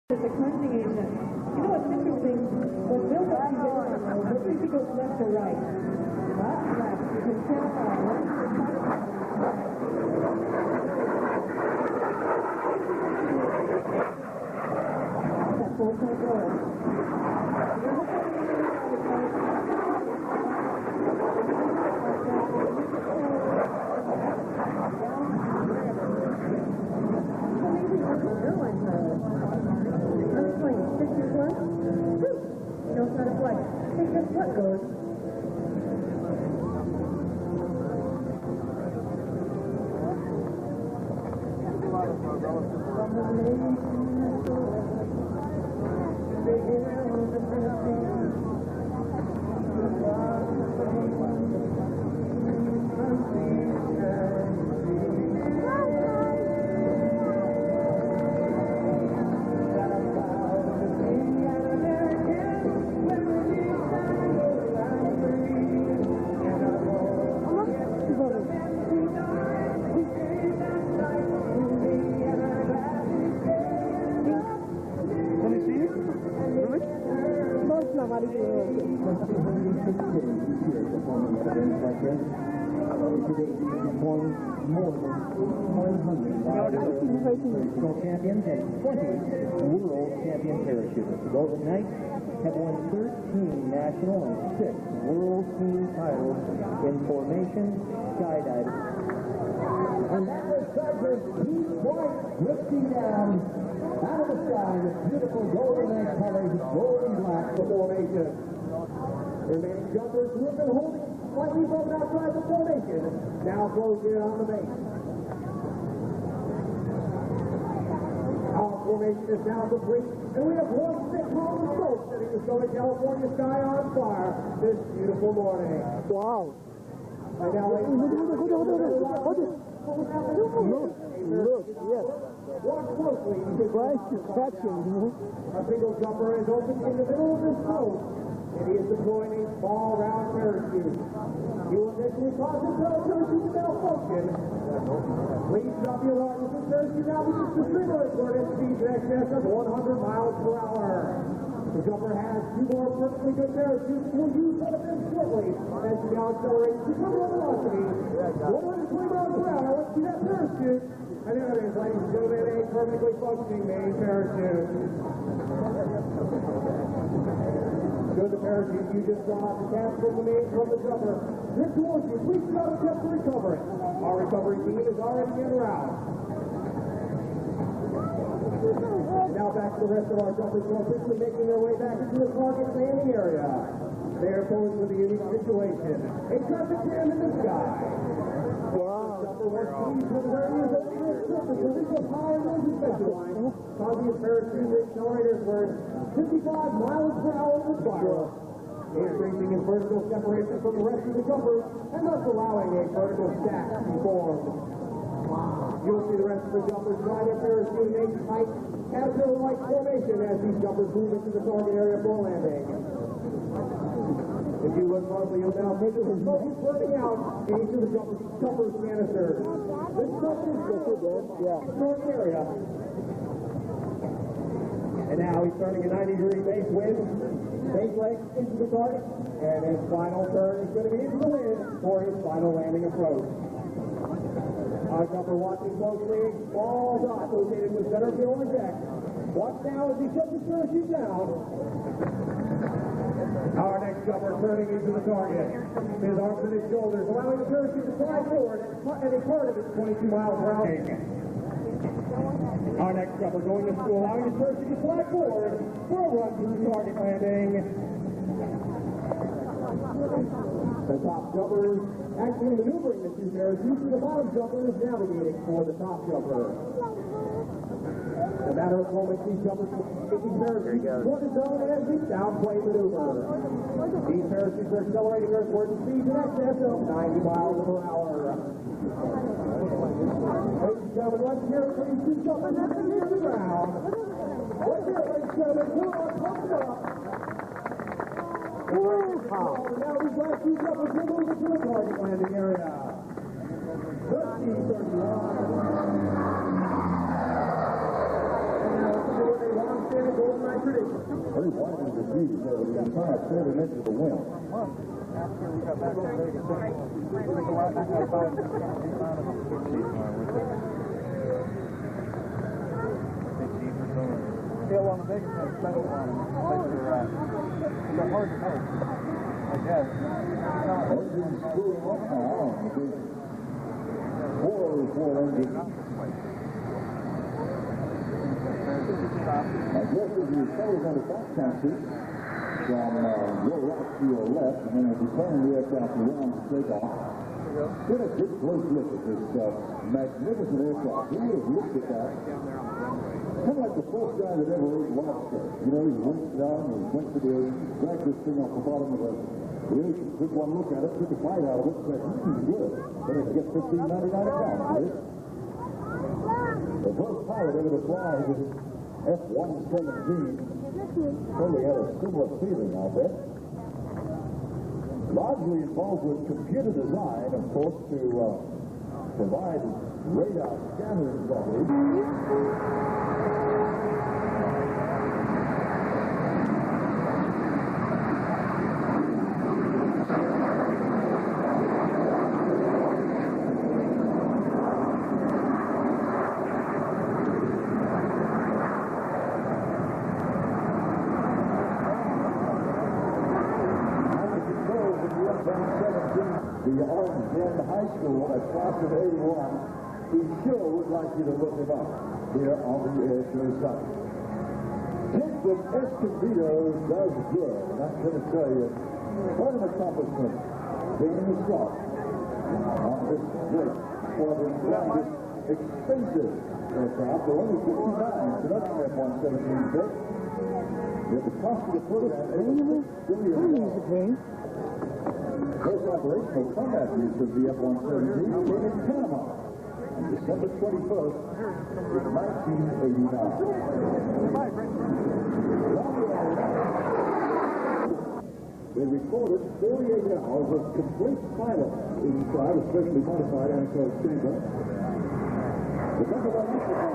It's a cleansing agent. You know what's interesting? When Bill goes to what if he goes left or right? Not left. You can tell that full control. What goes? National champions and 20 world champion parachutists. The Golden Knights have won 13 national and 6 world team titles in formation skydiving. And that was Sergeant Pete White drifting down out of the sky with beautiful Golden Knight colors, gold and black, the formation. The remaining jumpers who have been holding slightly broken outside the formation now close in on the base. Our formation is now complete, and we have one thick column of smoke setting the Southern California sky on fire this beautiful morning. Wow. And now, ladies and gentlemen, Look, yes. watch closely. Christ is catching. A single jumper is open in the middle of this smoke, and he is deploying a small round parachute. He will eventually cause his parachute to malfunction. Please drop your alarm with this parachute now because the streamer is burning speeds in excess of 100 miles per hour. The jumper has 2 more perfectly good parachutes. We'll use one of them shortly as he now accelerates to terminal velocity. 120 miles per hour. Let's see that parachute. And there it is, ladies and gentlemen, a perfectly functioning main parachute. Good the parachute you just saw the cast from the jumper. Good towards you. Please start a step to recover it. Our recovery team is already en route. Now back to the rest of our jumpers who are quickly making their way back into the target landing area. They are posed with a unique situation. A traffic jam in the sky. Wow. The jumper was seized with various overhead surface with equal power and engine pressure line, causing his parachute to accelerate earthward 55 miles per hour in the spiral, increasing his vertical separation from the rest of the jumpers and thus allowing a vertical stack to be formed. You'll see the rest of the jumpers try their parachute in a tight caterpillar-like formation as these jumpers move into the target area for landing. If you look closely, you'll now see the smoke is burning out in each of the jumpers' canisters. This smoke is good. Target area. And now he's turning a 90-degree base wind, base leg into the target, and his final turn is going to be into the wind for his final landing approach. Our jumper watching closely, small dot located in the center of the lower deck. Watch now as he sets his parachute down. Our next jumper turning into the target. His arms and his shoulders, allowing the parachute to fly forward at a part of its 22 miles per hour. Our next jumper going into allowing his parachute to fly forward for a run to the target landing. The top jumper is actually maneuvering the 2 parachutes, and the bottom jumper is navigating for the top jumper. In a matter of moments, these jumpers will take these parachutes toward the zone as we downplane maneuver. These parachutes are accelerating earthward at speeds in excess of 90 miles per hour. Ladies and gentlemen, let's hear it for these 2 jumpers at the ground. Let's hear it, ladies and gentlemen. Come on, pump it up. Now these last 2 jumpers will move into the target landing area. Let's see, 31. And now let's see what they launched in but he was trying to serve him into the wind. After we got back to Vegas, there's a lot I got about still on the Vegas had a special on them. They're hard to make, I guess. Engines screwing up now on the big 404 engine. I guess if you settle on the back country from your right to your left, and then as you turn the aircraft around to take off, get a good close look at this magnificent aircraft. Who would have looked at that? Kind of like the first guy that ever ate lobster. You know, he went down and went to the ocean, dragged this thing off the bottom of the ocean, took one look at it, took a bite out of it, said, good. But it gets $15.99 a pound for it. The first pilot ever to fly this F-117 probably had a similar feeling, I'll bet. Largely involved with computer design, of course, to provide radar scattering coverage. The Orange Bend High School at class of 81, he sure would like you to look him up here on the air show site. Kids with Escondido does good, and I'm going to tell you, what an accomplishment being in the slot on this great squadron flying this expensive aircraft. They're only 59 production F-117 today. Yet the cost of the program is $1 billion. First operational combat use of the F-117 came in Panama on December 21st, 1989. They recorded 48 hours of complete silence inside a specially modified anechoic chamber. Because of our microphone,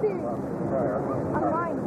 Online.